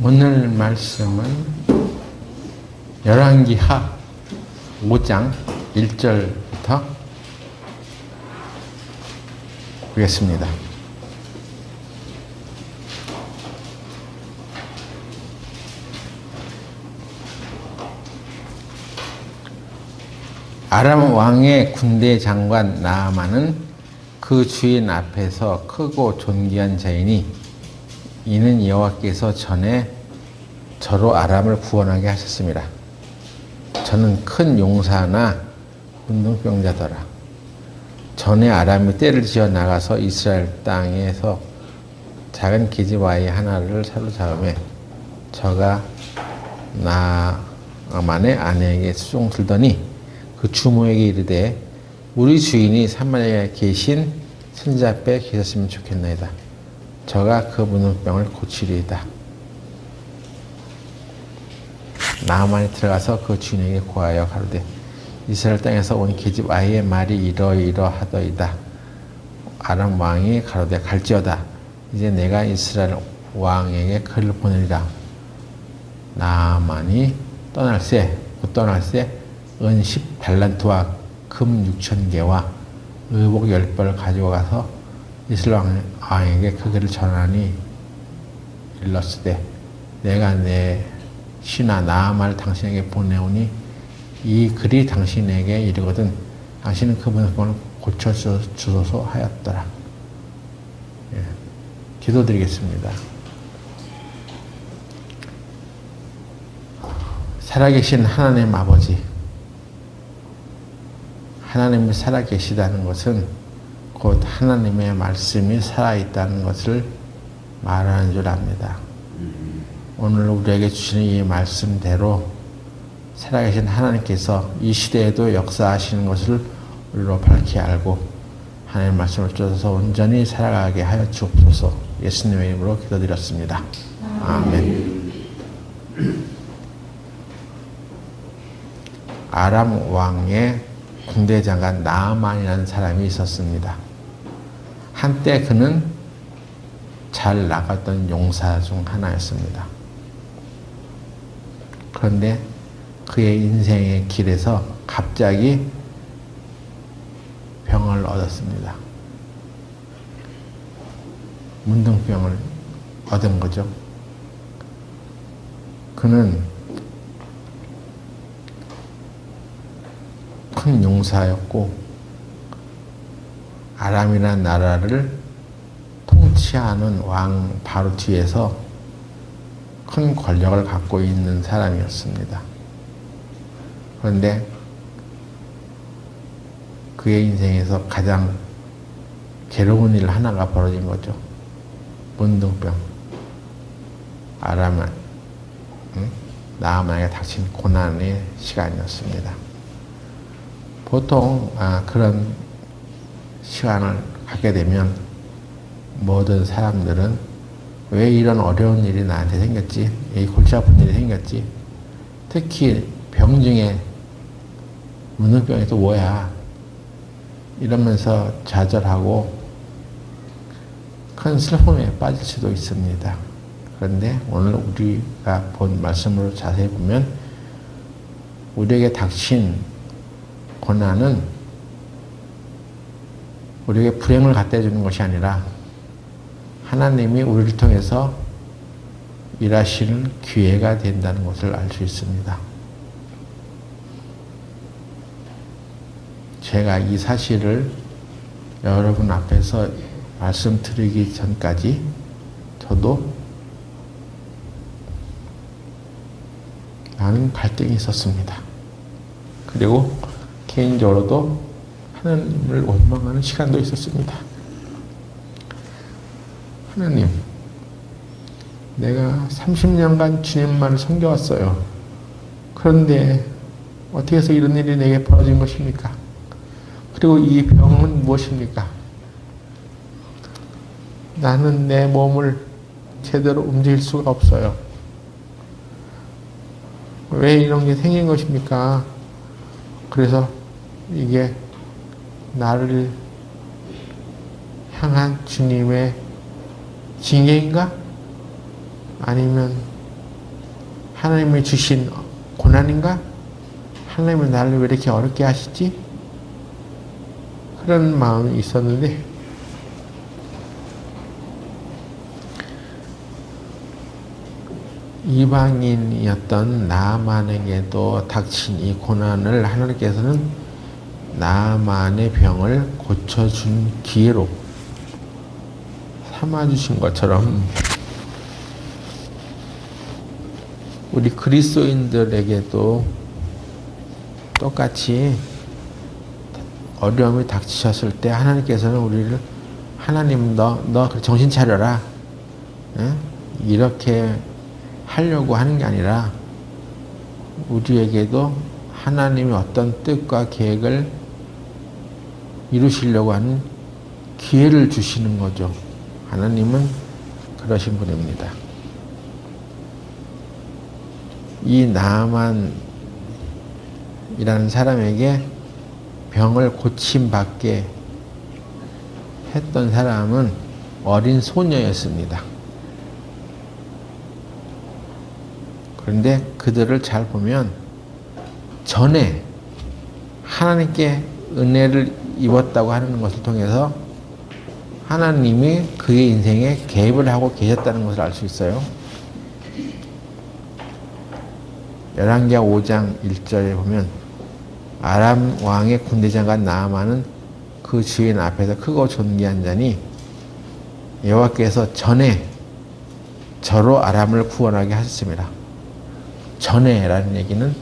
오늘 말씀은 열왕기하 5장 1절부터 보겠습니다. 아람 왕의 군대 장관 나아만은 그 주인 앞에서 크고 존귀한 자이니 이는 여호와께서 전에 저로 아람을 구원하게 하셨습니다. 저는 큰 용사나 문둥병자더라. 전에 아람이 떼를 지어 나가서 이스라엘 땅에서 작은 계집 아이 하나를 사로잡음에 저가 나아만의 아내에게 수종 들더니 그 주모에게 이르되 우리 주인이 사마리아에 계신 선지자 앞에 계셨으면 좋겠나이다. 저가 그 문둥병을 고치리이다. 나아만이 들어가서 그 주인에게 고하여 가로되 이스라엘 땅에서 온 계집 아이의 말이 이러이러하더이다. 아람 왕이 가로되 갈지어다. 이제 내가 이스라엘 왕에게 글을 보내리라. 나아만이 떠날새 은 10달란트와 금 6,000개와 의복 10벌을 가지고 가서 이스라엘 왕에게 그 글을 전하니 일렀으되 내가 내 신하 나아만을 당신에게 보내오니 이 글이 당신에게 이르거든 당신은 그 문둥병을 고쳐주소서 하였더라. 예, 기도드리겠습니다. 살아계신 하나님 아버지, 하나님이 살아계시다는 것은 곧 하나님의 말씀이 살아있다는 것을 말하는 줄 압니다. 오늘 우리에게 주시는 이 말씀대로 살아계신 하나님께서 이 시대에도 역사하시는 것을 우리로 밝히 알고 하나님의 말씀을 쫓아서 온전히 살아가게 하여 주옵소서. 예수님의 이름으로 기도드렸습니다. 아멘. 아람 왕의 군대 장관 나아만이라는 사람이 있었습니다. 한때 그는 잘 나갔던 용사 중 하나였습니다. 그런데 그의 인생의 길에서 갑자기 병을 얻었습니다. 문둥병을 얻은 거죠. 그는 큰 용사였고 아람이라는 나라를 통치하는 왕 바로 뒤에서 큰 권력을 갖고 있는 사람이었습니다. 그런데 그의 인생에서 가장 괴로운 일 하나가 벌어진 거죠. 문둥병. 나아만에게 닥친 고난의 시간이었습니다. 보통 그런 시간을 갖게 되면 모든 사람들은 왜 이런 어려운 일이 나한테 생겼지? 이 골치 아픈 일이 생겼지? 특히 병중에 문둥병이 또 뭐야? 이러면서 좌절하고 큰 슬픔에 빠질 수도 있습니다. 그런데 오늘 우리가 본 말씀으로 자세히 보면 우리에게 닥친 고난은 우리에게 불행을 갖다 주는 것이 아니라 하나님이 우리를 통해서 일하시는 기회가 된다는 것을 알 수 있습니다. 제가 이 사실을 여러분 앞에서 말씀드리기 전까지 저도 많은 갈등이 있었습니다. 그리고 개인적으로도 하나님을 원망하는 시간도 있었습니다. 하나님, 내가 30년간 주님만을 섬겨왔어요. 그런데 어떻게 해서 이런 일이 내게 벌어진 것입니까? 그리고 이 병은 무엇입니까? 나는 내 몸을 제대로 움직일 수가 없어요. 왜 이런 게 생긴 것입니까? 그래서 이게 나를 향한 주님의 징계인가? 아니면 하나님이 주신 고난인가? 하나님은 나를 왜 이렇게 어렵게 하시지? 그런 마음이 있었는데 이방인이었던 나아만에게도 닥친 이 고난을 하나님께서는 나아만의 병을 고쳐준 기회로 삼아주신 것처럼 우리 그리스도인들에게도 똑같이 어려움이 닥치셨을 때 하나님께서는 우리를 하나님 너 정신 차려라. 응? 이렇게 하려고 하는 게 아니라 우리에게도 하나님의 어떤 뜻과 계획을 이루시려고 하는 기회를 주시는 거죠. 하나님은 그러신 분입니다. 이 나아만이라는 사람에게 병을 고침받게 했던 사람은 어린 소녀였습니다. 그런데 그들을 잘 보면 전에 하나님께 은혜를 입었다고 하는 것을 통해서 하나님이 그의 인생에 개입을 하고 계셨다는 것을 알 수 있어요. 열왕기하 5장 1절에 보면 아람 왕의 군대장관 나아만은 그 주인 앞에서 크고 존귀한 자니 여호와께서 전에 저로 아람을 구원하게 하셨습니다. 전에라는 얘기는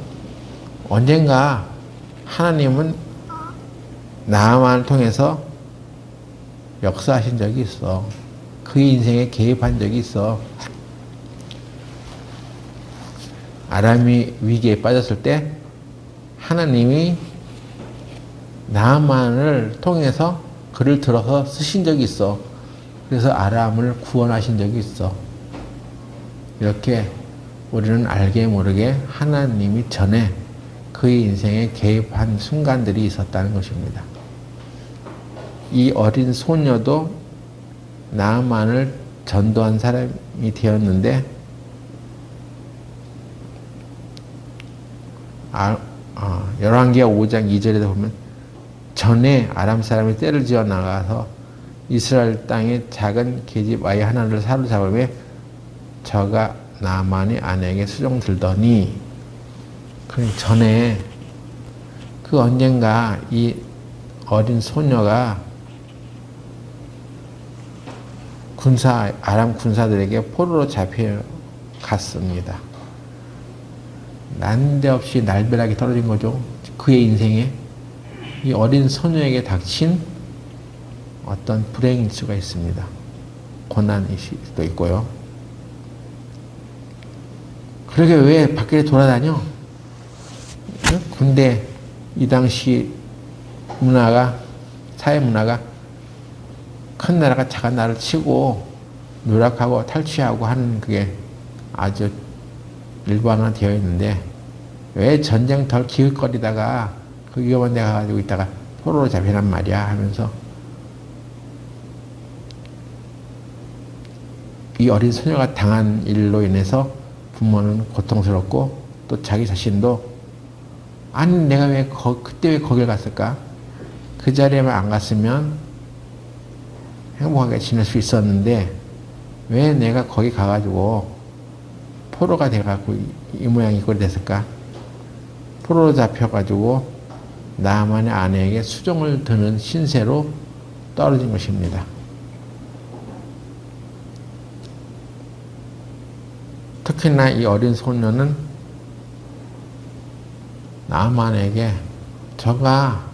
언젠가 하나님은 나아만을 통해서 역사하신 적이 있어. 그의 인생에 개입한 적이 있어. 아람이 위기에 빠졌을 때 하나님이 나아만을 통해서 그를 들어서 쓰신 적이 있어. 그래서 아람을 구원하신 적이 있어. 이렇게 우리는 알게 모르게 하나님이 전에 그의 인생에 개입한 순간들이 있었다는 것입니다. 이 어린 소녀도 나아만을 전도한 사람이 되었는데 열왕기하 5장 2절에 보면 전에 아람 사람이 떼를 지어 나가서 이스라엘 땅에 작은 계집 아이 하나를 사로잡으며 저가 나아만의 아내에게 수종 들더니 그 전에 그 언젠가 이 어린 소녀가 아람 군사들에게 포로로 잡혀갔습니다. 난데없이 날벼락이 떨어진 거죠. 그의 인생에 이 어린 소녀에게 닥친 어떤 불행일 수가 있습니다. 고난일 수도 있고요. 그러게 왜 밖에 돌아다녀? 군대 이 당시 문화가 사회 문화가 큰 나라가 작은 나라를 치고 누락하고 탈취하고 하는 그게 아주 일반화되어 있는데 왜 전쟁 덜 기웃거리다가 그 위험한 데 가가지고 있다가 포로로 잡히란 말이야 하면서 이 어린 소녀가 당한 일로 인해서 부모는 고통스럽고 또 자기 자신도 아니 내가 그때 왜 거길 갔을까? 그 자리에만 안 갔으면 행복하게 지낼 수 있었는데 왜 내가 거기 가가지고 포로가 돼갖고 이 모양이 꼴이 됐을까? 포로로 잡혀가지고 나아만의 아내에게 수종을 드는 신세로 떨어진 것입니다. 특히나 이 어린 소녀는 나아만에게 저가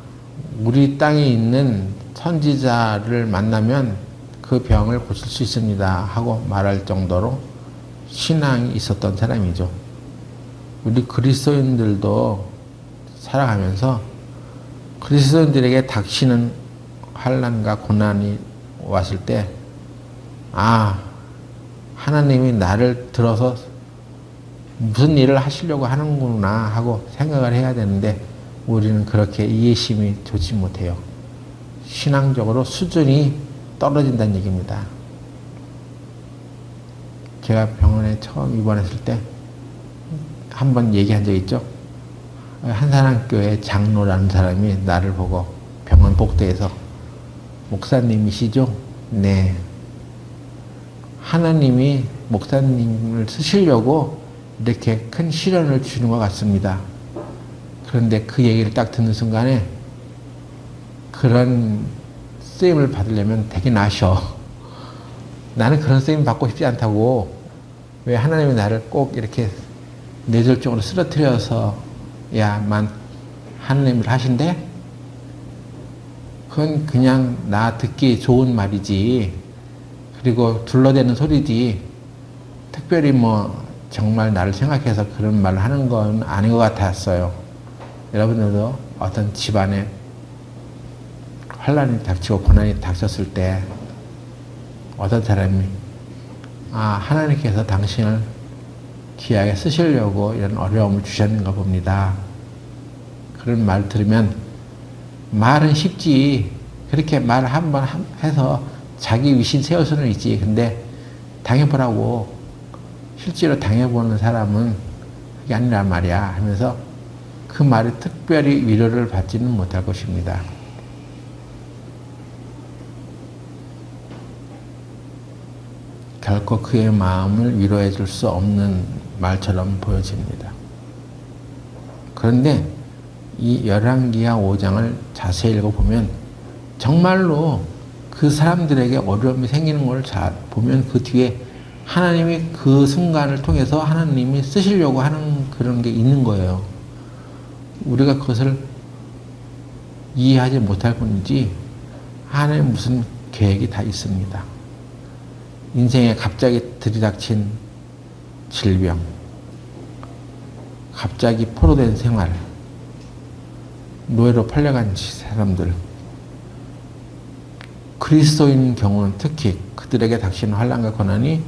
우리 땅에 있는 선지자를 만나면 그 병을 고칠 수 있습니다 하고 말할 정도로 신앙이 있었던 사람이죠. 우리 그리스도인들도 살아가면서 그리스도인들에게 닥치는 환난과 고난이 왔을 때 하나님이 나를 들어서 무슨 일을 하시려고 하는구나 하고 생각을 해야 되는데 우리는 그렇게 이해심이 좋지 못해요. 신앙적으로 수준이 떨어진다는 얘기입니다. 제가 병원에 처음 입원했을 때 한번 얘기한 적 있죠? 한산한교회 장로라는 사람이 나를 보고 병원 복도에서 목사님이시죠? 네. 하나님이 목사님을 쓰시려고 이렇게 큰 시련을 주는 것 같습니다. 그런데 그 얘기를 딱 듣는 순간에 그런 쓰임을 받으려면 되게 나셔. 나는 그런 쓰임 받고 싶지 않다고. 왜 하나님이 나를 꼭 이렇게 뇌절적으로 쓰러뜨려서 야만 하나님을 하신대? 그건 그냥 나 듣기 좋은 말이지. 그리고 둘러대는 소리지. 특별히 뭐 정말 나를 생각해서 그런 말을 하는 건 아닌 것 같았어요. 여러분들도 어떤 집안에 환란이 닥치고 고난이 닥쳤을 때 어떤 사람이 하나님께서 당신을 귀하게 쓰시려고 이런 어려움을 주셨는가 봅니다. 그런 말 들으면 말은 쉽지. 그렇게 말 한번 해서 자기 위신 세울 수는 있지. 근데 당해보라고. 실제로 당해보는 사람은 그게 아니란 말이야 하면서 그 말이 특별히 위로를 받지는 못할 것입니다. 결코 그의 마음을 위로해 줄 수 없는 말처럼 보여집니다. 그런데 이 열왕기하 5장을 자세히 읽어보면 정말로 그 사람들에게 어려움이 생기는 걸 잘 보면 그 뒤에 하나님이 그 순간을 통해서 하나님이 쓰시려고 하는 그런 게 있는 거예요. 우리가 그것을 이해하지 못할 뿐이지 하나님 무슨 계획이 다 있습니다. 인생에 갑자기 들이닥친 질병, 갑자기 포로된 생활, 노예로 팔려간 사람들, 그리스도인 경우는 특히 그들에게 닥치는 환난과 고난이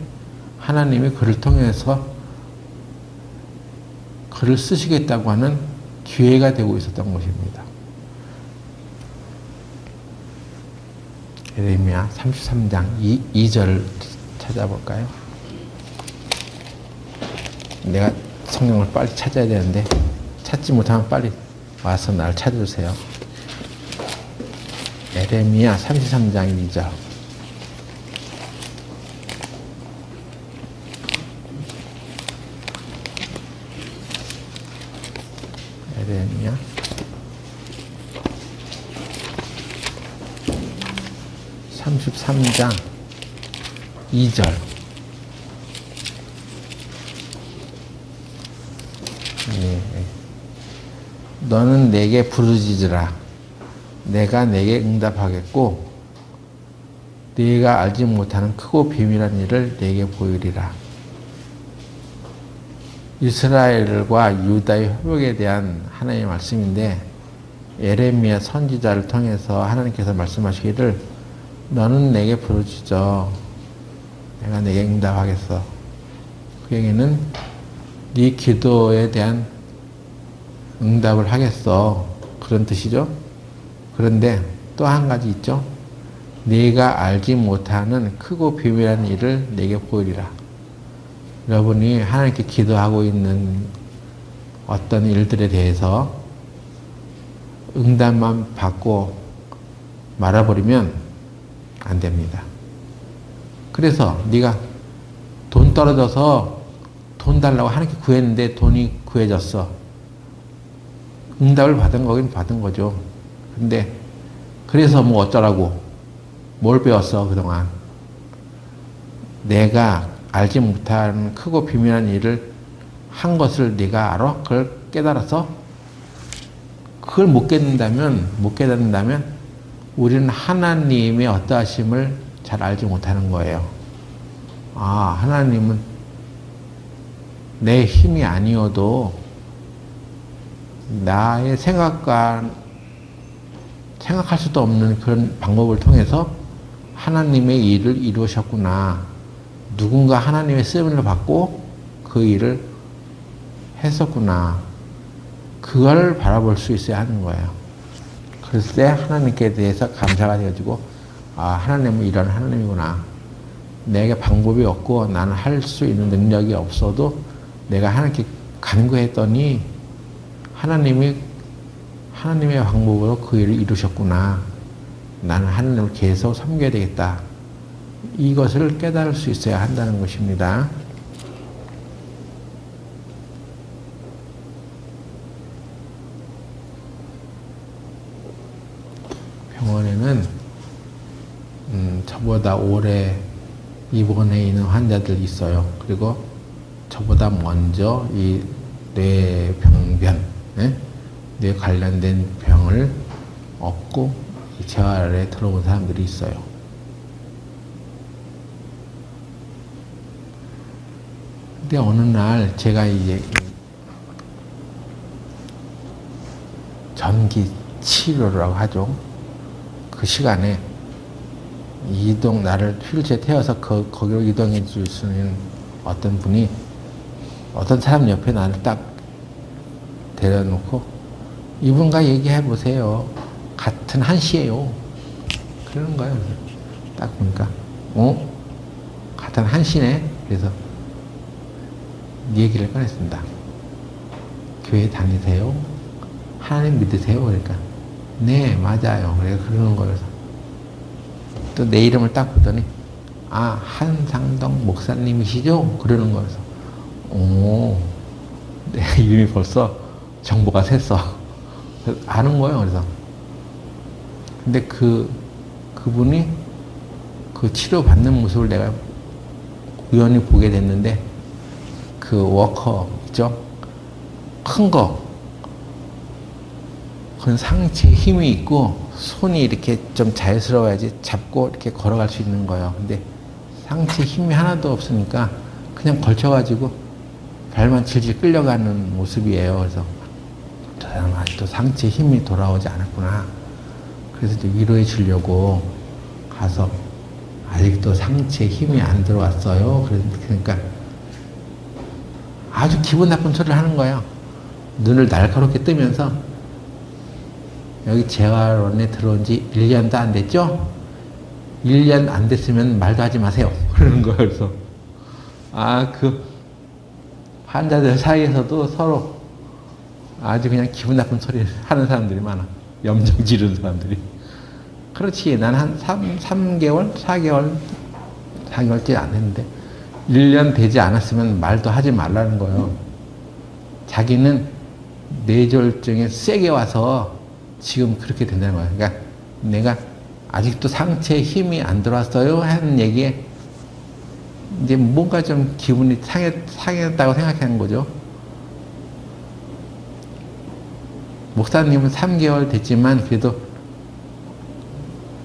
하나님이 그를 통해서 그를 쓰시겠다고 하는 기회가 되고 있었던 것입니다. 예레미야 33장 2절을 찾아볼까요? 내가 성경을 빨리 찾아야 되는데 찾지 못하면 빨리 와서 나를 찾아주세요. 예레미야 33장 2절. 예레미야 33장 2절. 너는 내게 부르짖으라. 내가 내게 응답하겠고 네가 알지 못하는 크고 비밀한 일을 내게 보이리라. 이스라엘과 유다의 회복에 대한 하나님의 말씀인데 예레미야 선지자를 통해서 하나님께서 말씀하시기를 너는 내게 부르짖어 내가 내게 응답하겠어. 그 얘기는 네 기도에 대한 응답을 하겠어. 그런 뜻이죠. 그런데 또 한 가지 있죠. 네가 알지 못하는 크고 비밀한 일을 내게 보이리라. 여러분이 하나님께 기도하고 있는 어떤 일들에 대해서 응답만 받고 말아버리면 안 됩니다. 그래서 네가 돈 떨어져서 돈 달라고 하나님께 구했는데 돈이 구해졌어. 응답을 받은 거긴 받은 거죠. 근데 그래서 뭐 어쩌라고 뭘 배웠어 그동안. 내가 알지 못하는 크고 비밀한 일을 한 것을 네가 알아? 그걸 깨달아서 그걸 못 깨닫는다면 우리는 하나님의 어떠하심을 잘 알지 못하는 거예요. 하나님은 내 힘이 아니어도 나의 생각할 수도 없는 그런 방법을 통해서 하나님의 일을 이루셨구나. 누군가 하나님의 쓰임을 받고 그 일을 했었구나. 그걸 바라볼 수 있어야 하는 거예요. 그랬을 때 하나님께 대해서 감사가 되어지고 하나님은 이런 하나님이구나. 내게 방법이 없고 나는 할 수 있는 능력이 없어도 내가 하나님께 간구했더니 하나님의 방법으로 그 일을 이루셨구나. 나는 하나님을 계속 섬겨야 되겠다. 이것을 깨달을 수 있어야 한다는 것입니다. 병원에는 저보다 오래 입원해 있는 환자들이 있어요. 그리고 저보다 먼저 이 뇌병변, 뇌 관련된 병을 얻고 재활에 들어온 사람들이 있어요. 근데 어느 날 제가 이제 전기 치료라고 하죠. 그 시간에 나를 휠체어에 태워서 거기로 이동해 줄 수 있는 어떤 분이 어떤 사람 옆에 나를 딱 데려놓고 이분과 얘기해 보세요. 같은 1시예요. 그러는 거예요. 딱 보니까 같은 1시네. 그래서 얘기를 꺼냈습니다. 교회 다니세요? 하나님 믿으세요? 그러니까 네 맞아요. 그러는 거여서 또 내 이름을 딱 보더니 한상동 목사님이시죠? 그러는 거여서 내 이름이 벌써 정보가 샜어. 아는 거예요. 그래서 근데 그분이 그 치료받는 모습을 내가 우연히 보게 됐는데 그 워커 있죠? 큰 거 그건 상체에 힘이 있고 손이 이렇게 좀 자유스러워야지 잡고 이렇게 걸어갈 수 있는 거예요. 근데 상체에 힘이 하나도 없으니까 그냥 걸쳐가지고 발만 질질 끌려가는 모습이에요. 그래서 저 사람 아직도 상체에 힘이 돌아오지 않았구나. 그래서 이제 위로해 주려고 가서 아직도 상체에 힘이 안 들어왔어요. 그러니까 아주 기분 나쁜 소리를 하는 거예요. 눈을 날카롭게 뜨면서 여기 재활원에 들어온 지 1년도 안 됐죠? 1년 안 됐으면 말도 하지 마세요. 그러는 거예요. 그래서 그 환자들 사이에서도 서로 아주 그냥 기분 나쁜 소리 하는 사람들이 많아. 염정 지르는 사람들이. 그렇지. 난 한 3개월, 4개월째 안 했는데 1년 되지 않았으면 말도 하지 말라는 거예요. 자기는 뇌졸중에 세게 와서 지금 그렇게 된다는 거예요. 그러니까 내가 아직도 상체에 힘이 안 들어왔어요 하는 얘기에 이제 뭔가 좀 기분이 상했다고 생각하는 거죠. 목사님은 3개월 됐지만 그래도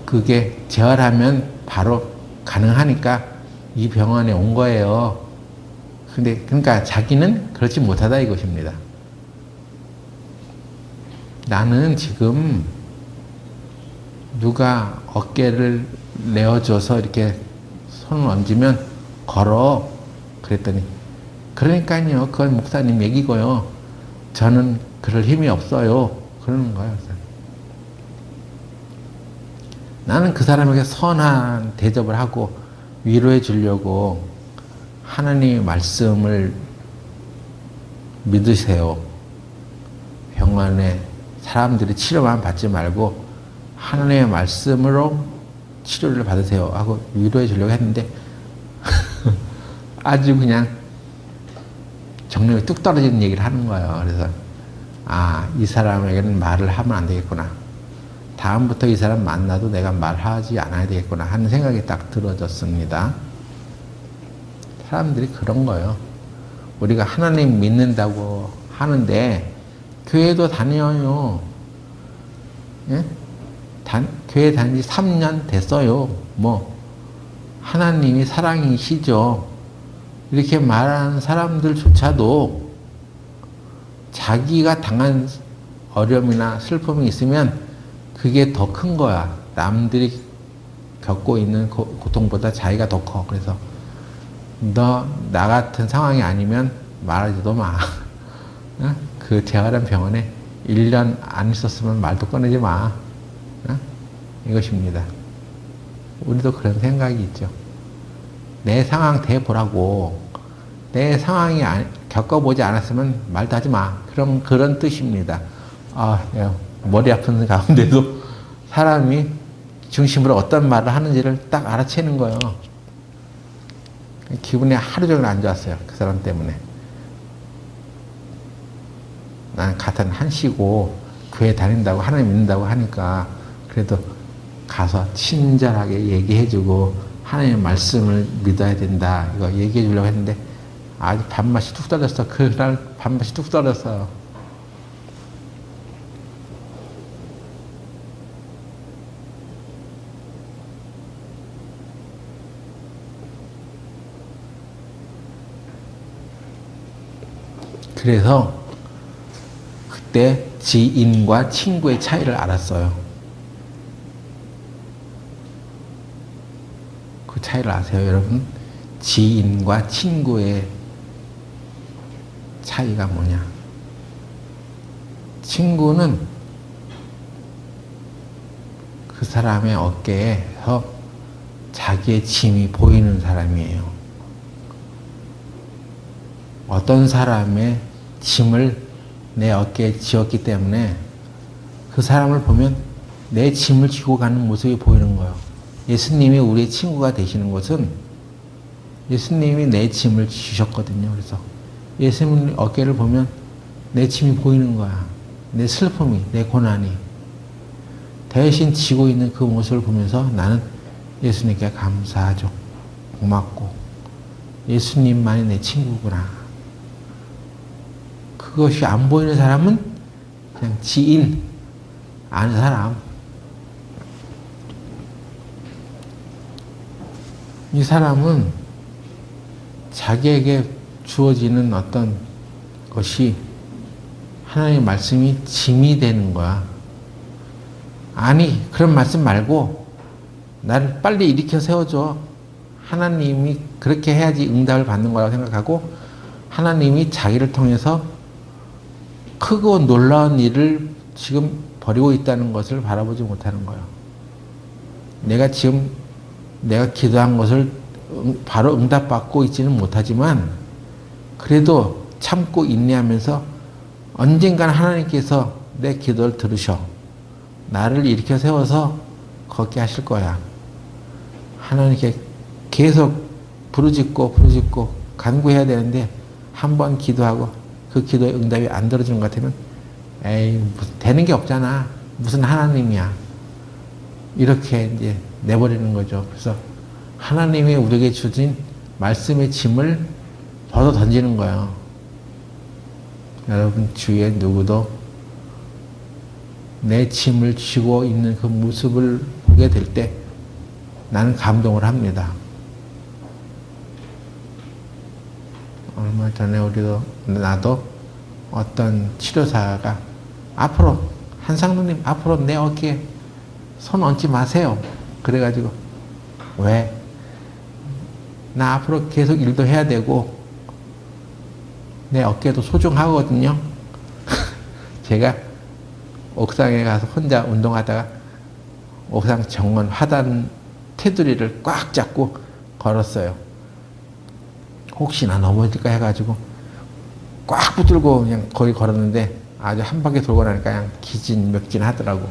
그게 재활하면 바로 가능하니까 이 병원에 온 거예요. 근데 그러니까 자기는 그렇지 못하다 이것입니다. 나는 지금 누가 어깨를 내어줘서 이렇게 손을 얹으면 걸어. 그랬더니 그러니까요. 그건 목사님 얘기고요. 저는 그럴 힘이 없어요. 그러는 거예요. 나는 그 사람에게 선한 대접을 하고 위로해 주려고 하나님의 말씀을 믿으세요. 병원에 사람들이 치료만 받지 말고 하나님의 말씀으로 치료를 받으세요 하고 위로해 주려고 했는데 아주 그냥 정력이 뚝 떨어지는 얘기를 하는 거예요. 그래서 이 사람에게는 말을 하면 안 되겠구나. 다음부터 이 사람 만나도 내가 말하지 않아야 되겠구나 하는 생각이 딱 들어졌습니다. 사람들이 그런 거예요. 우리가 하나님 믿는다고 하는데 교회도 다녀요. 예? 교회 다닌 지 3년 됐어요. 하나님이 사랑이시죠. 이렇게 말하는 사람들조차도 자기가 당한 어려움이나 슬픔이 있으면 그게 더 큰 거야. 남들이 겪고 있는 고통보다 자기가 더 커. 그래서 나 같은 상황이 아니면 말하지도 마. 그 재활한 병원에 1년 안 있었으면 말도 꺼내지 마. 이것입니다. 우리도 그런 생각이 있죠. 내 상황 대보라고. 내 상황이 겪어보지 않았으면 말도 하지 마. 그런 뜻입니다. 내가 머리 아픈 가운데도 사람이 중심으로 어떤 말을 하는지를 딱 알아채는 거예요. 기분이 하루 종일 안 좋았어요. 그 사람 때문에. 난 같은 한시고 교회 다닌다고 하나님 믿는다고 하니까 그래도 가서 친절하게 얘기해주고 하나님의 말씀을 믿어야 된다. 이거 얘기해 주려고 했는데 아주 밥맛이 뚝 떨어졌어. 그날 밥맛이 뚝 떨어졌어. 그래서 그때 지인과 친구의 차이를 알았어요. 그 차이를 아세요, 여러분? 지인과 친구의 차이가 뭐냐? 친구는 그 사람의 어깨에서 자기의 짐이 보이는 사람이에요. 어떤 사람의 짐을 내 어깨에 지었기 때문에 그 사람을 보면 내 짐을 지고 가는 모습이 보이는 거예요. 예수님이 우리의 친구가 되시는 것은 예수님이 내 짐을 지셨거든요. 그래서 예수님 어깨를 보면 내 짐이 보이는 거야. 내 슬픔이, 내 고난이. 대신 지고 있는 그 모습을 보면서 나는 예수님께 감사하죠. 고맙고 예수님만이 내 친구구나. 그것이 안 보이는 사람은 그냥 지인, 아는 사람. 이 사람은 자기에게 주어지는 어떤 것이 하나님의 말씀이 짐이 되는 거야. 아니, 그런 말씀 말고 나를 빨리 일으켜 세워줘. 하나님이 그렇게 해야지 응답을 받는 거라고 생각하고 하나님이 자기를 통해서 크고 놀라운 일을 지금 벌이고 있다는 것을 바라보지 못하는 거예요. 내가 기도한 것을 바로 응답받고 있지는 못하지만 그래도 참고 인내하면서 언젠가는 하나님께서 내 기도를 들으셔. 나를 일으켜 세워서 걷게 하실 거야. 하나님께 계속 부르짖고 간구해야 되는데 한 번 기도하고 그 기도의 응답이 안 들어주는 것 같으면 에이, 되는 게 없잖아. 무슨 하나님이야. 이렇게 이제 내버리는 거죠. 그래서 하나님이 우리에게 주신 말씀의 짐을 벗어 던지는 거예요. 여러분 주위에 누구도 내 짐을 지고 있는 그 모습을 보게 될 때 나는 감동을 합니다. 얼마 전에 나도 어떤 치료사가 앞으로 한상도님 앞으로 내 어깨에 손 얹지 마세요. 그래가지고 왜? 나 앞으로 계속 일도 해야 되고 내 어깨도 소중하거든요. 제가 옥상에 가서 혼자 운동하다가 옥상 정원 화단 테두리를 꽉 잡고 걸었어요. 혹시나 넘어질까 해가지고 꽉 붙들고 그냥 거기 걸었는데 아주 한 바퀴 돌고 나니까 그냥 기진맥진 하더라고.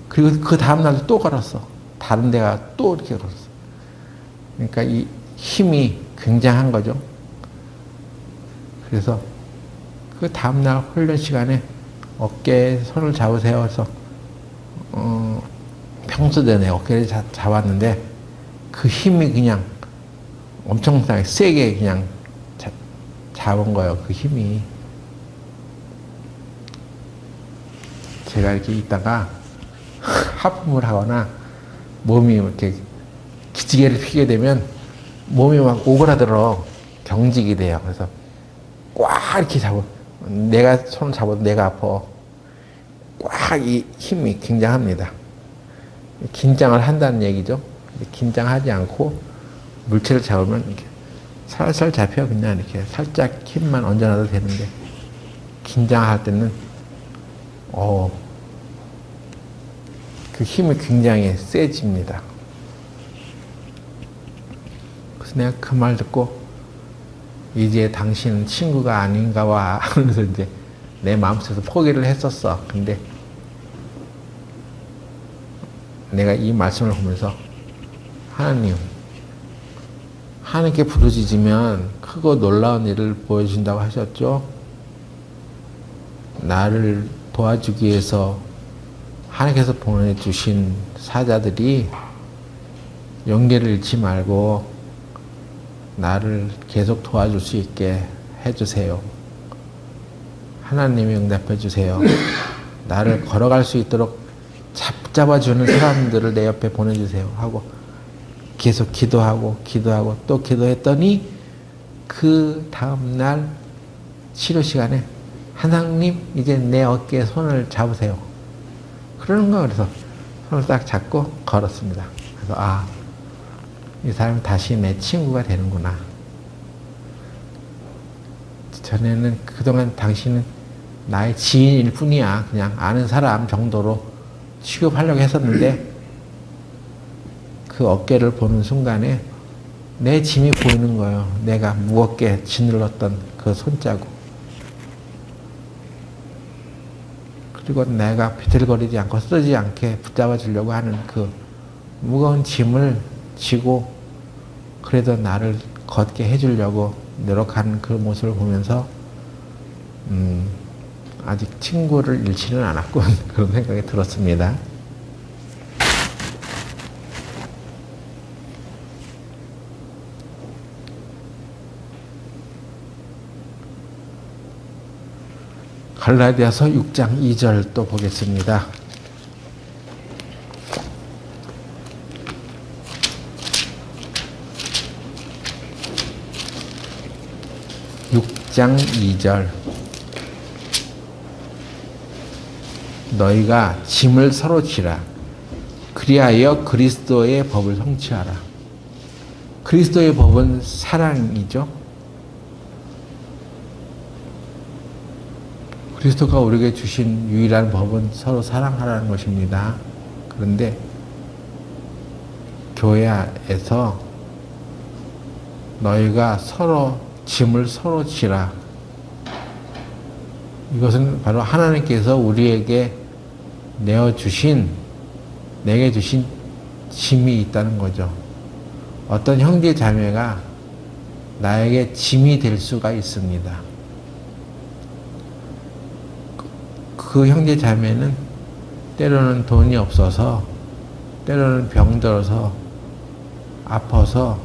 그리고 그 다음날도 또 걸었어. 다른 데가 또 이렇게 걸었어. 그러니까 이 힘이 굉장한 거죠. 그래서 그 다음날 훈련 시간에 어깨에 손을 잡으세요. 그래서 평소대 내 어깨를 잡았는데 그 힘이 그냥 엄청나게 세게 그냥 잡은 거예요. 그 힘이. 제가 이렇게 있다가 하품을 하거나 몸이 이렇게 기지개를 피게 되면 몸이 막 오그라들어 경직이 돼요. 그래서 꽉 이렇게 내가 손을 잡아도 내가 아파. 꽉 이 힘이 굉장합니다. 긴장을 한다는 얘기죠. 긴장하지 않고 물체를 잡으면 이렇게 살살 잡혀. 그냥 이렇게 살짝 힘만 얹어놔도 되는데 긴장할 때는 그 힘이 굉장히 세집니다. 그래서 내가 그 말 듣고 이제 당신은 친구가 아닌가 와 하면서 이제 내 마음속에서 포기를 했었어. 근데 내가 이 말씀을 보면서 하나님, 하나님께 부르짖으면 크고 놀라운 일을 보여준다고 하셨죠? 나를 도와주기 위해서 하나님께서 보내주신 사자들이 용기를 잃지 말고 나를 계속 도와줄 수 있게 해주세요. 하나님이 응답해 주세요. 나를 걸어갈 수 있도록 잡아주는 사람들을 내 옆에 보내주세요 하고 계속 기도하고 또 기도했더니 그 다음날 치료 시간에 하나님 이제 내 어깨에 손을 잡으세요. 그러는 거예요. 그래서 손을 딱 잡고 걸었습니다. 그래서 이 사람이 다시 내 친구가 되는구나. 전에는 그동안 당신은 나의 지인일 뿐이야. 그냥 아는 사람 정도로 취급하려고 했었는데 그 어깨를 보는 순간에 내 짐이 보이는 거예요. 내가 무겁게 짓눌렀던 그 손자국. 그리고 내가 비틀거리지 않고 쓰러지지 않게 붙잡아 주려고 하는 그 무거운 짐을 지고 그래도 나를 걷게 해주려고 노력하는 그 모습을 보면서 아직 친구를 잃지는 않았군 그런 생각이 들었습니다. 갈라디아서 6장 2절 또 보겠습니다. 6장 2절 너희가 짐을 서로 지라 그리하여 그리스도의 법을 성취하라. 그리스도의 법은 사랑이죠. 그리스도가 우리에게 주신 유일한 법은 서로 사랑하라는 것입니다. 그런데 교회에서 너희가 서로 짐을 서로 지라. 이것은 바로 하나님께서 우리에게 내게 주신 짐이 있다는 거죠. 어떤 형제 자매가 나에게 짐이 될 수가 있습니다. 그 형제 자매는 때로는 돈이 없어서, 때로는 병들어서, 아파서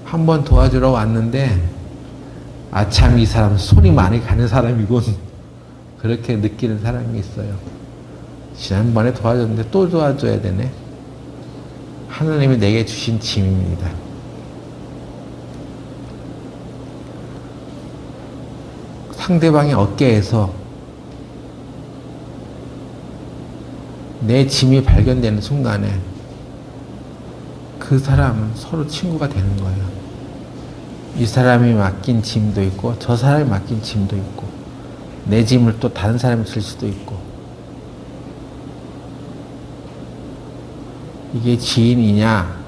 한번 도와주러 왔는데 참 이 사람 손이 많이 가는 사람이군 그렇게 느끼는 사람이 있어요. 지난번에 도와줬는데 또 도와줘야 되네. 하나님이 내게 주신 짐입니다. 상대방의 어깨에서 내 짐이 발견되는 순간에 그 사람은 서로 친구가 되는 거예요. 이 사람이 맡긴 짐도 있고 저 사람이 맡긴 짐도 있고 내 짐을 또 다른 사람이 질 수도 있고 이게 지인이냐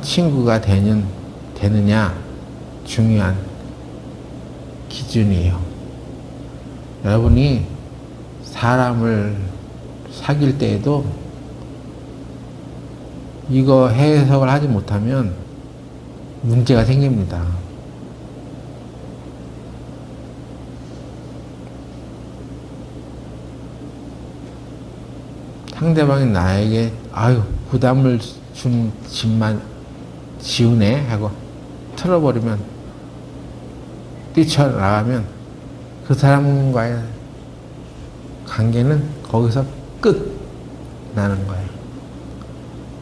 친구가 되느냐 중요한 기준이에요. 여러분이 사람을 사귈 때에도 이거 해석을 하지 못하면 문제가 생깁니다. 상대방이 나에게 부담을 준 짐만 지우네 하고 틀어버리면 뛰쳐나가면 그 사람과의 관계는 거기서 끝 나는 거예요.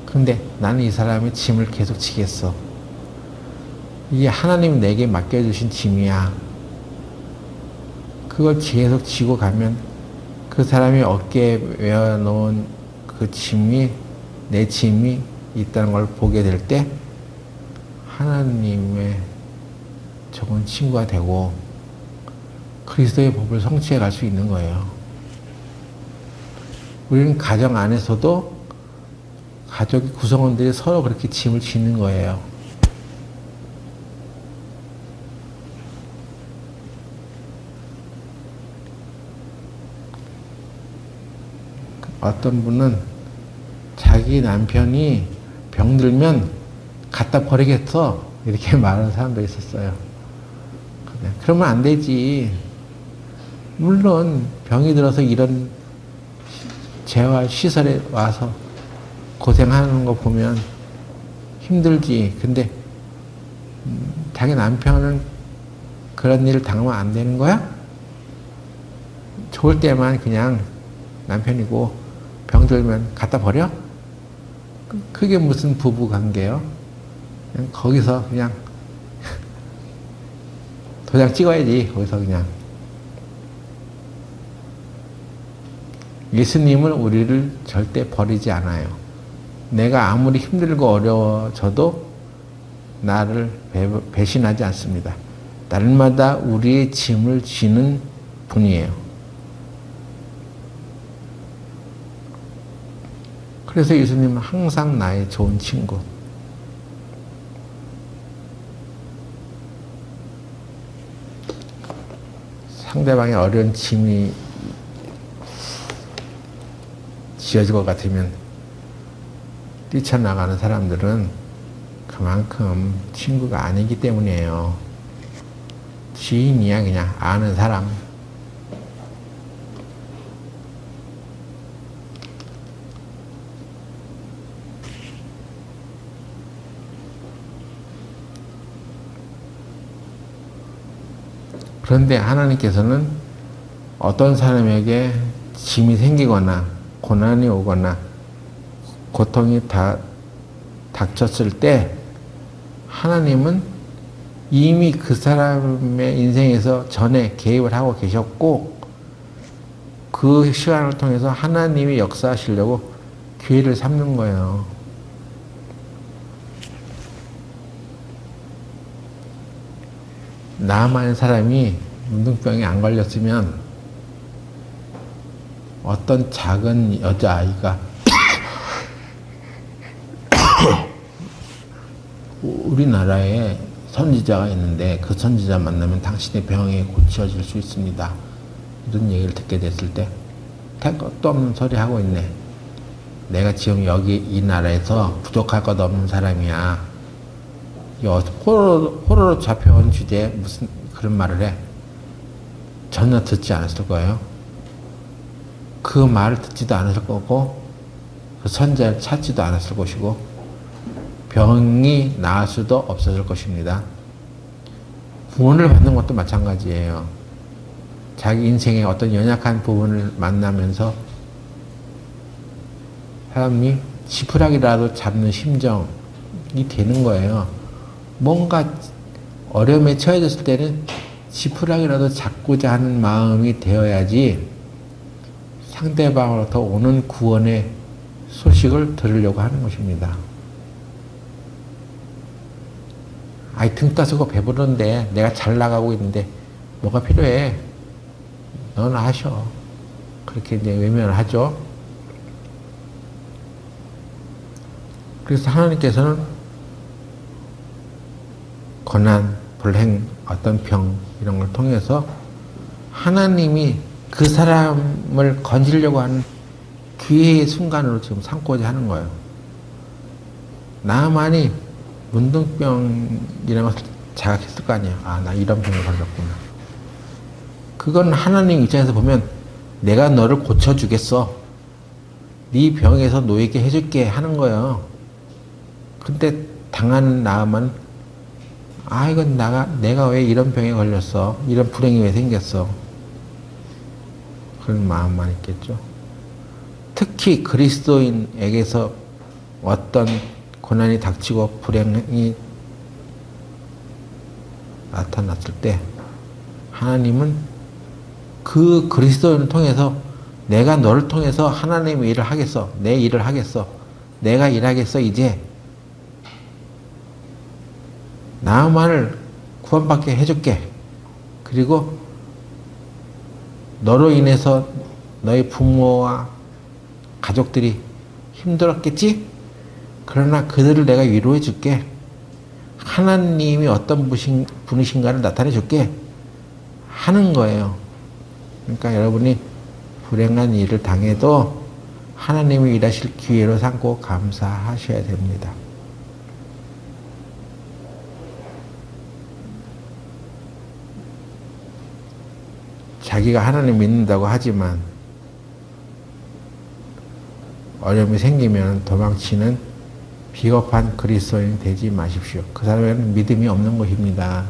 근데 나는 이 사람의 짐을 계속 지겠어. 이게 하나님이 내게 맡겨주신 짐이야. 그걸 계속 지고 가면 그 사람이 어깨에 외워놓은 그 짐이 내 짐이 있다는 걸 보게 될 때 하나님의 좋은 친구가 되고 그리스도의 법을 성취해 갈 수 있는 거예요. 우리는 가정 안에서도 가족 구성원들이 서로 그렇게 짐을 지는 거예요. 어떤 분은 자기 남편이 병들면 갖다 버리겠어 이렇게 말하는 사람도 있었어요. 그러면 안 되지. 물론 병이 들어서 이런 재활시설에 와서 고생하는 거 보면 힘들지. 근데 자기 남편은 그런 일을 당하면 안 되는 거야? 좋을 때만 그냥 남편이고 병들면 갖다 버려? 그게 무슨 부부 관계예요? 그냥 거기서 그냥 도장 찍어야지. 거기서 그냥. 예수님은 우리를 절대 버리지 않아요. 내가 아무리 힘들고 어려워져도 나를 배신하지 않습니다. 날마다 우리의 짐을 지는 분이에요. 그래서 예수님은 항상 나의 좋은 친구. 상대방의 어려운 짐이 지어질 것 같으면 뛰쳐나가는 사람들은 그만큼 친구가 아니기 때문이에요. 지인이야, 그냥 아는 사람. 그런데 하나님께서는 어떤 사람에게 짐이 생기거나 고난이 오거나 고통이 닥쳤을 때 하나님은 이미 그 사람의 인생에서 전에 개입을 하고 계셨고 그 시간을 통해서 하나님이 역사하시려고 기회를 삼는 거예요. 나만의 사람이 문둥병에 안 걸렸으면 어떤 작은 여자아이가 우리나라에 선지자가 있는데 그 선지자 만나면 당신의 병이 고쳐질 수 있습니다. 이런 얘기를 듣게 됐을 때 될 것도 없는 소리 하고 있네. 내가 지금 여기 이 나라에서 부족할 것 없는 사람이야. 호로로 잡혀온 주제에 무슨 그런 말을 해. 전혀 듣지 않았을 거예요. 그 말을 듣지도 않았을 거고 그 선자를 찾지도 않았을 것이고 병이 나을 수도 없었을 것입니다. 구원을 받는 것도 마찬가지예요. 자기 인생의 어떤 연약한 부분을 만나면서 사람이 지푸라기라도 잡는 심정이 되는 거예요. 뭔가 어려움에 처해졌을 때는 지푸라기라도 잡고자 하는 마음이 되어야지 상대방으로부터 오는 구원의 소식을 들으려고 하는 것입니다. 아이 등 따스고 배부른데 내가 잘 나가고 있는데 뭐가 필요해? 너는 하셔. 그렇게 이제 외면을 하죠. 그래서 하나님께서는 고난, 불행, 어떤 병 이런 걸 통해서 하나님이 그 사람을 건지려고 하는 기회의 순간으로 지금 삼고자 하는 거예요. 나만이 문둥병이라는 것을 자각했을 거 아니에요. 아, 나 이런 병을 걸렸구나. 그건 하나님 입장에서 보면 내가 너를 고쳐주겠어. 네 병에서 놓이게 해줄게 하는 거예요. 근데 당하는 나만 아, 이건 내가 왜 이런 병에 걸렸어? 이런 불행이 왜 생겼어? 그런 마음만 있겠죠. 특히 그리스도인에게서 어떤 고난이 닥치고 불행이 나타났을 때 하나님은 그 그리스도인을 통해서 내가 너를 통해서 하나님의 일을 하겠어. 내 일을 하겠어. 내가 일하겠어. 이제 나만을 구원받게 해줄게. 그리고 너로 인해서 너희 부모와 가족들이 힘들었겠지? 그러나 그들을 내가 위로해 줄게. 하나님이 어떤 분이신가를 나타내 줄게. 하는 거예요. 그러니까 여러분이 불행한 일을 당해도 하나님이 일하실 기회로 삼고 감사하셔야 됩니다. 자기가 하나님 믿는다고 하지만 어려움이 생기면 도망치는 비겁한 그리스도인 되지 마십시오. 그 사람에는 믿음이 없는 것입니다.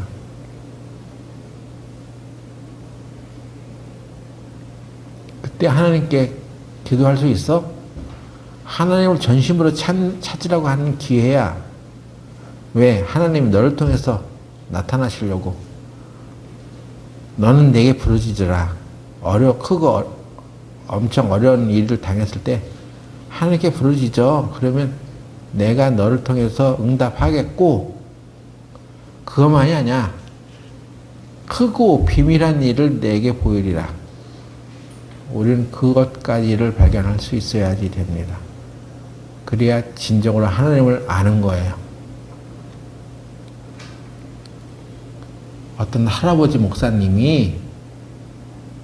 그때 하나님께 기도할 수 있어? 하나님을 전심으로 찾으라고 하는 기회야. 왜? 하나님이 너를 통해서 나타나시려고. 너는 내게 부르짖으라. 크고 엄청 어려운 일을 당했을 때 하나님께 부르짖어. 그러면 내가 너를 통해서 응답하겠고, 그것만이 아니야. 크고 비밀한 일을 내게 보이리라. 우리는 그것까지를 발견할 수 있어야지 됩니다. 그래야 진정으로 하나님을 아는 거예요. 어떤 할아버지 목사님이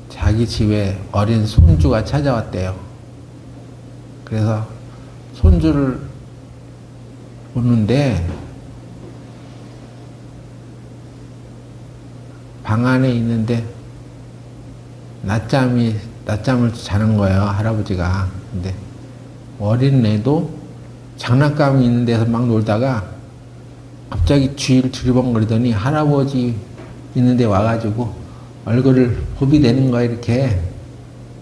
자기 집에 어린 손주가 찾아왔대요. 그래서 손주를 보는데 방 안에 있는데 낮잠을 자는 거예요, 할아버지가. 근데 어린 애도 장난감이 있는 데서 막 놀다가 갑자기 주위를 두리번거리더니 할아버지 있는 데 와가지고 얼굴을 보비대는 거예요, 이렇게.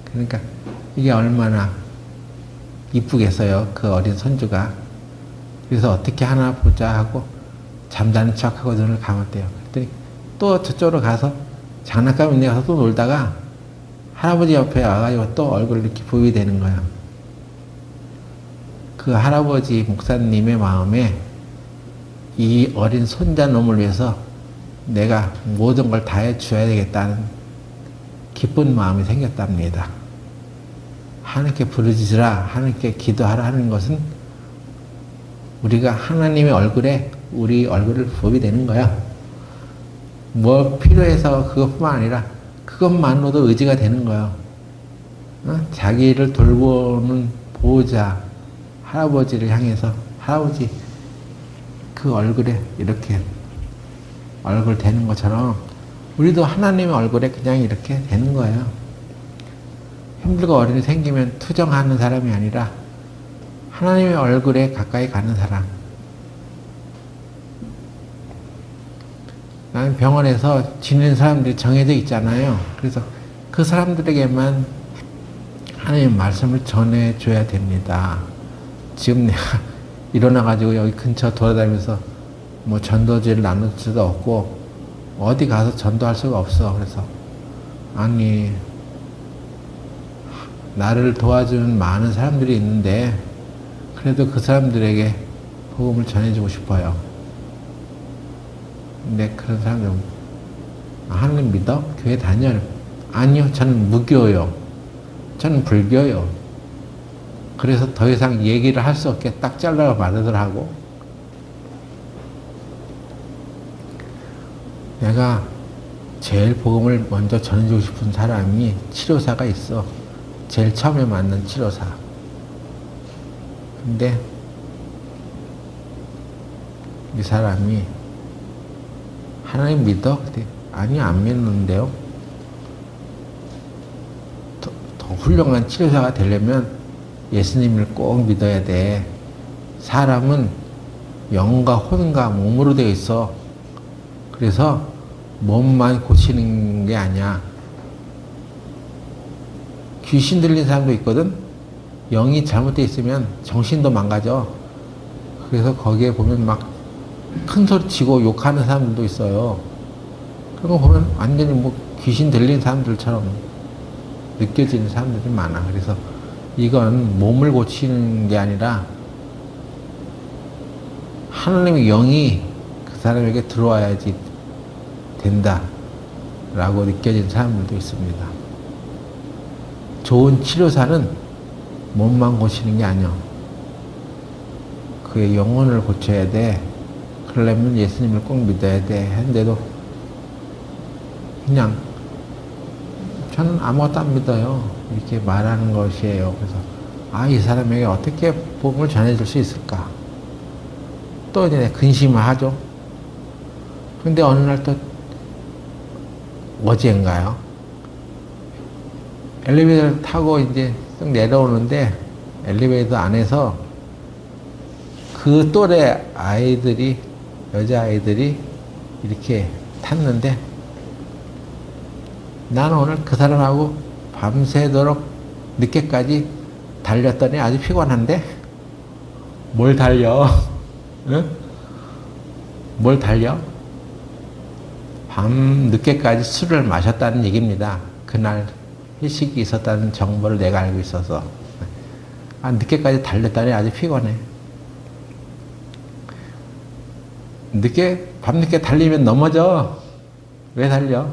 그러니까 이게 얼마나 이쁘겠어요, 그 어린 손주가. 그래서 어떻게 하나 보자 하고 잠자는 척하고 눈을 감았대요. 그랬더니 또 저쪽으로 가서 장난감 있는 데 가서 또 놀다가 할아버지 옆에 와가지고 또 얼굴을 이렇게 보비대는 거예요. 그 할아버지 목사님의 마음에 이 어린 손자놈을 위해서 내가 모든 걸 다 해줘야 되겠다는 기쁜 마음이 생겼답니다. 하나님께 부르짖으라, 하나님께 기도하라 하는 것은 우리가 하나님의 얼굴에 우리 얼굴을 보비대는 거야. 뭐 필요해서 그것뿐만 아니라 그것만으로도 의지가 되는 거예요. 자기를 돌보는 보호자 할아버지를 향해서 할아버지 그 얼굴에 이렇게 얼굴 대는 것처럼 우리도 하나님의 얼굴에 그냥 이렇게 되는 거예요. 힘들고 어려움이 생기면 투정하는 사람이 아니라 하나님의 얼굴에 가까이 가는 사람. 나는 병원에서 지내는 사람들이 정해져 있잖아요. 그래서 그 사람들에게만 하나님의 말씀을 전해줘야 됩니다. 지금 내가 일어나가지고 여기 근처 돌아다니면서 뭐 전도지를 나눌 수도 없고 어디 가서 전도할 수가 없어. 그래서 아니 나를 도와주는 많은 사람들이 있는데 그래도 그 사람들에게 복음을 전해주고 싶어요. 근데 그런 사람들은 하나님 믿어? 교회 다녀? 아니요, 저는 무교요. 저는 불교요. 그래서 더 이상 얘기를 할 수 없게 딱 잘라 말하더라고. 내가 제일 복음을 먼저 전해주고 싶은 사람이 치료사가 있어. 제일 처음에 만난 치료사. 근데 이 사람이 하나님 믿어? 아니, 안 믿는데요. 더 훌륭한 치료사가 되려면 예수님을 꼭 믿어야 돼. 사람은 영과 혼과 몸으로 되어 있어. 그래서 몸만 고치는 게 아니야. 귀신 들린 사람도 있거든. 영이 잘못되어 있으면 정신도 망가져. 그래서 거기에 보면 막 큰 소리 치고 욕하는 사람들도 있어요. 그런 거 보면 완전히 뭐 귀신 들린 사람들처럼 느껴지는 사람들이 많아. 그래서 이건 몸을 고치는 게 아니라 하나님의 영이 그 사람에게 들어와야지 된다 라고 느껴지는 사람들도 있습니다. 좋은 치료사는 몸만 고치는 게 아니야. 그의 영혼을 고쳐야 돼. 그러려면 예수님을 꼭 믿어야 돼. 했는데도 그냥 저는 아무것도 안 믿어요. 이렇게 말하는 것이에요. 그래서 이 사람에게 어떻게 복음을 전해줄 수 있을까? 또 이제 근심을 하죠. 근데 어느 날 또 어제인가요? 엘리베이터를 타고 이제 쭉 내려오는데 엘리베이터 안에서 그 또래 아이들이, 여자아이들이 이렇게 탔는데 나는 오늘 그 사람하고 밤새도록 늦게까지 달렸더니 아주 피곤한데? 뭘 달려? 응? 뭘 달려? 밤 늦게까지 술을 마셨다는 얘기입니다. 그날 회식이 있었다는 정보를 내가 알고 있어서. 늦게까지 달렸다니 아주 피곤해. 밤늦게 달리면 넘어져. 왜 달려?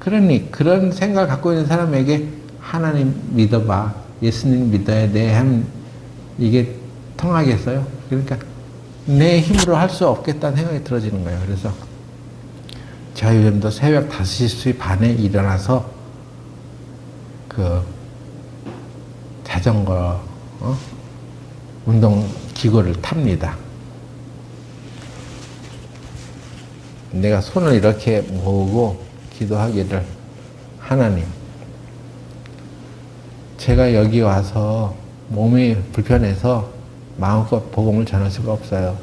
그러니 그런 생각을 갖고 있는 사람에게 하나님 믿어봐, 예수님 믿어야 돼 하면 이게 통하겠어요? 그러니까 내 힘으로 할 수 없겠다는 생각이 들어지는 거예요. 그래서 제가 요즘도 새벽 5시 반에 일어나서 그 자전거 운동 기구를 탑니다. 내가 손을 이렇게 모으고 기도하기를, 하나님, 제가 여기 와서 몸이 불편해서 마음껏 복음을 전할 수가 없어요.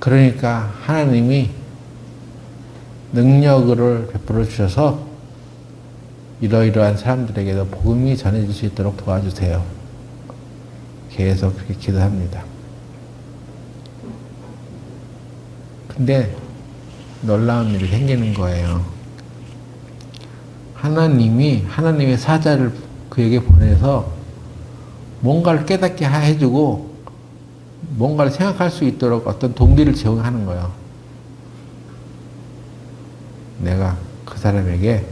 그러니까 하나님이 능력을 베풀어 주셔서 이러이러한 사람들에게도 복음이 전해질 수 있도록 도와주세요. 계속 그렇게 기도합니다. 근데 놀라운 일이 생기는 거예요. 하나님의 사자를 그에게 보내서 뭔가를 깨닫게 해주고 뭔가를 생각할 수 있도록 어떤 동기를 제공하는 거예요. 내가 그 사람에게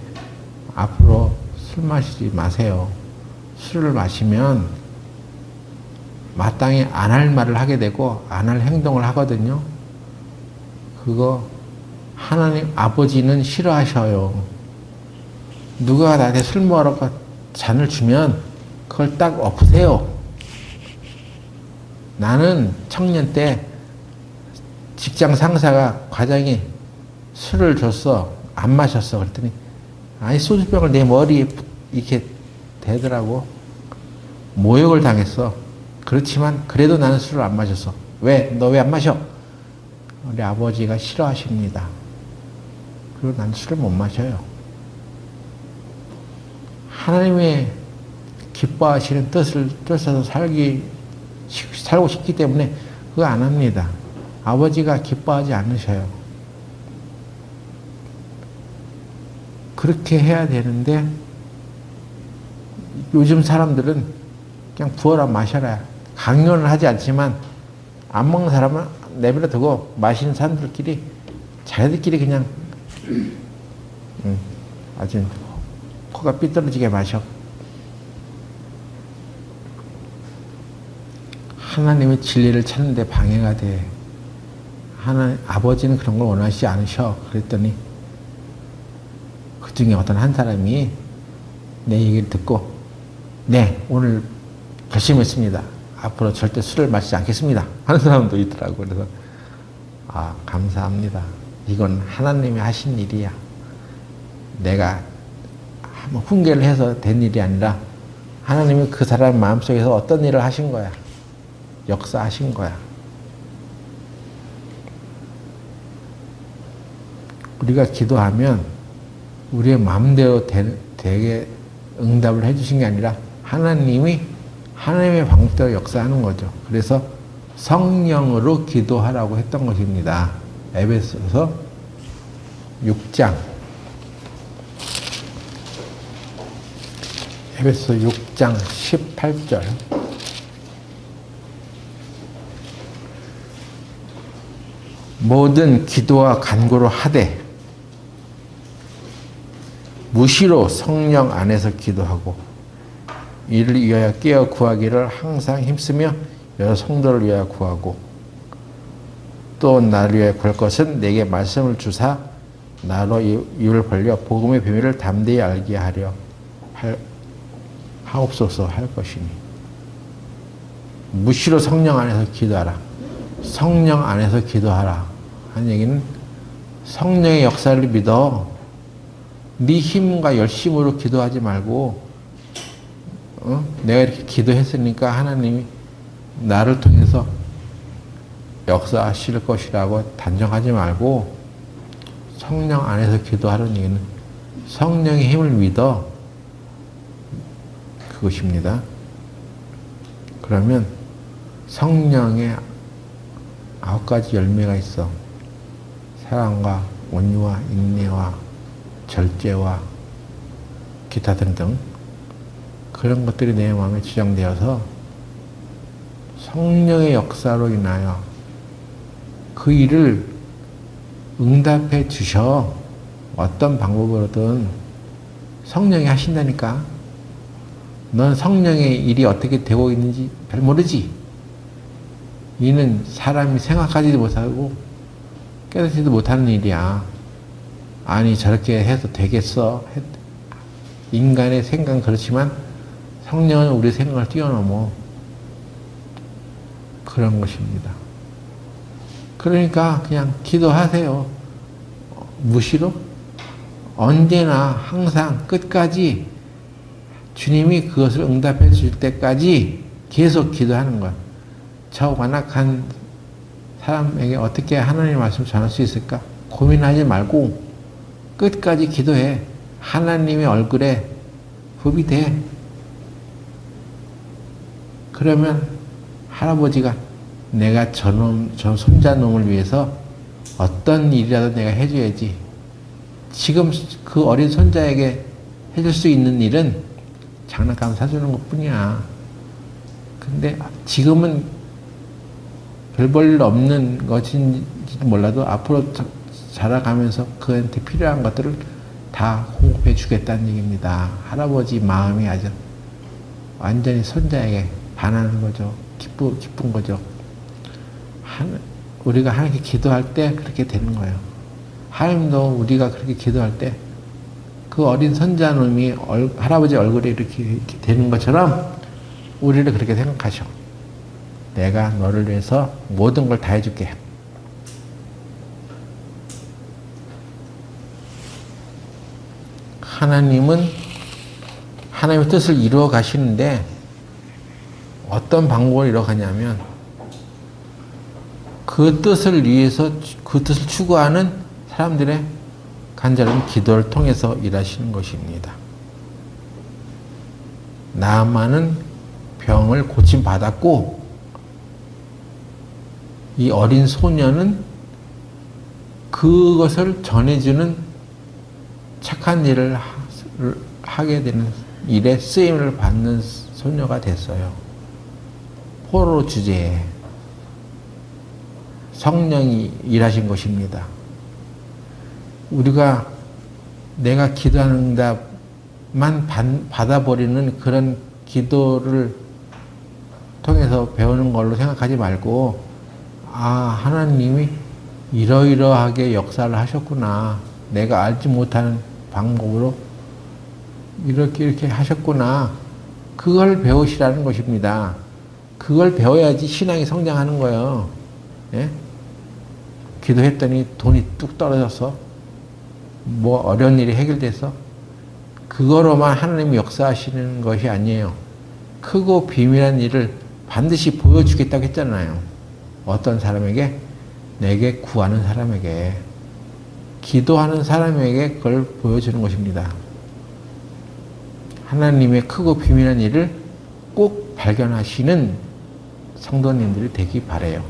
앞으로 술 마시지 마세요. 술을 마시면 마땅히 안 할 말을 하게 되고 안 할 행동을 하거든요. 그거 하나님 아버지는 싫어하셔요. 누가 나한테 술 먹으러 잔을 주면 그걸 딱 엎으세요. 나는 청년 때 직장 상사가, 과장이 술을 줬어. 안 마셨어. 그랬더니 아니 소주병을 내 머리에 이렇게 대더라고. 모욕을 당했어. 그렇지만 그래도 나는 술을 안 마셨어. 왜? 너 왜 안 마셔? 우리 아버지가 싫어하십니다. 그리고 나는 술을 못 마셔요. 하나님의 기뻐하시는 뜻을 쫓아서 살고 싶기 때문에 그거 안 합니다. 아버지가 기뻐하지 않으셔요. 그렇게 해야 되는데 요즘 사람들은 그냥 부어라 마셔라. 강요는 하지 않지만 안 먹는 사람은 내버려 두고 마시는 사람들끼리 자기들끼리 그냥 아주 코가 삐뚤어지게 마셔. 하나님의 진리를 찾는데 방해가 돼. 아버지는 그런 걸 원하시지 않으셔. 그랬더니 그 중에 어떤 한 사람이 내 얘기를 듣고, 네, 오늘 결심했습니다. 앞으로 절대 술을 마시지 않겠습니다. 하는 사람도 있더라고. 그래서 감사합니다. 이건 하나님이 하신 일이야. 내가 한번 훈계를 해서 된 일이 아니라 하나님이 그 사람 마음속에서 어떤 일을 하신 거야. 역사하신 거야. 우리가 기도하면 우리의 마음대로 되게 응답을 해주신 게 아니라 하나님의 방법대로 역사하는 거죠. 그래서 성령으로 기도하라고 했던 것입니다. 에베소서 6장. 에베소 6장 18절. 모든 기도와 간구로 하되 무시로 성령 안에서 기도하고 이를 위하여 깨어 구하기를 항상 힘쓰며 여러 성도를 위하여 구하고 또 나를 위하여 구할 것은 내게 말씀을 주사 나로 입을 벌려 복음의 비밀을 담대히 알게 하려 하옵소서 할 것이니 무시로 성령 안에서 기도하라. 성령 안에서 기도하라 한 얘기는 성령의 역사를 믿어 네 힘과 열심으로 기도하지 말고 내가 이렇게 기도했으니까 하나님이 나를 통해서 역사하실 것이라고 단정하지 말고 성령 안에서 기도하는 얘기는 성령의 힘을 믿어 그것입니다. 그러면 성령의 9가지 열매가 있어. 사랑과 온유와 인내와 절제와 기타 등등 그런 것들이 내 마음에 지정되어서 성령의 역사로 인하여 그 일을 응답해 주셔. 어떤 방법으로든 성령이 하신다니까. 넌 성령의 일이 어떻게 되고 있는지 별 모르지. 이는 사람이 생각하지도 못하고 깨닫지도 못하는 일이야. 아니 저렇게 해서 되겠어. 인간의 생각은 그렇지만 성령은 우리 생각을 뛰어넘어. 그런 것입니다. 그러니까 그냥 기도하세요. 무시로 언제나 항상 끝까지 주님이 그것을 응답해 줄 때까지 계속 기도하는 거야. 저 완악한 사람에게 어떻게 하나님의 말씀을 전할 수 있을까? 고민하지 말고 끝까지 기도해. 하나님의 얼굴에 흡이 돼. 그러면 할아버지가 내가 저 손자놈을 위해서 어떤 일이라도 내가 해줘야지. 지금 그 어린 손자에게 해줄 수 있는 일은 장난감 사주는 것 뿐이야. 근데 지금은 별 볼 일 없는 것인지 몰라도 앞으로 자라가면서 그한테 필요한 것들을 다 공급해 주겠다는 얘기입니다. 할아버지 마음이 아주 완전히 손자에게 반하는 거죠. 기쁜 거죠. 우리가 하나님께 기도할 때 그렇게 되는 거예요. 하나님도 우리가 그렇게 기도할 때 그 어린 손자놈이 할아버지 얼굴에 이렇게 되는 것처럼 우리를 그렇게 생각하셔. 내가 너를 위해서 모든 걸 다 해줄게. 하나님은 하나님의 뜻을 이루어 가시는데 어떤 방법으로 이루어 가냐면 그 뜻을 위해서 그 뜻을 추구하는 사람들의 간절한 기도를 통해서 일하시는 것입니다. 나아만은 병을 고침받았고 이 어린 소녀는 그것을 전해주는 착한 일을 하게 되는 일에 쓰임을 받는 소녀가 됐어요. 포로 주제에 성령이 일하신 것입니다. 우리가 내가 기도하는 응답만 받아버리는 그런 기도를 통해서 배우는 걸로 생각하지 말고 하나님이 이러이러하게 역사를 하셨구나. 내가 알지 못하는 방법으로 이렇게 하셨구나. 그걸 배우시라는 것입니다. 그걸 배워야지 신앙이 성장하는 거예요. 예? 기도했더니 돈이 뚝 떨어져서 뭐 어려운 일이 해결돼서 그거로만 하나님이 역사하시는 것이 아니에요. 크고 비밀한 일을 반드시 보여주겠다고 했잖아요. 어떤 사람에게? 내게 구하는 사람에게, 기도하는 사람에게 그걸 보여주는 것입니다. 하나님의 크고 비밀한 일을 꼭 발견하시는 성도님들이 되기 바라요.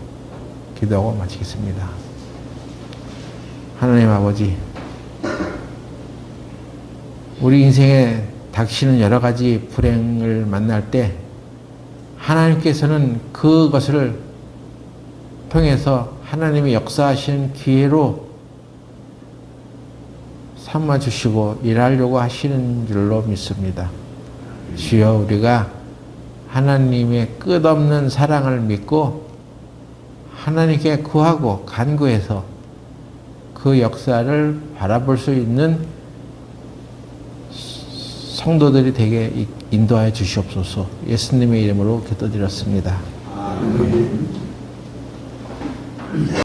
기도하고 마치겠습니다. 하나님 아버지, 우리 인생에 닥치는 여러 가지 불행을 만날 때 하나님께서는 그것을 통해서 하나님의 역사하시는 기회로 삼아주시고 일하려고 하시는 줄로 믿습니다. 주여, 우리가 하나님의 끝없는 사랑을 믿고 하나님께 구하고 간구해서 그 역사를 바라볼 수 있는 성도들이 되게 인도하여 주시옵소서. 예수님의 이름으로 기도드렸습니다.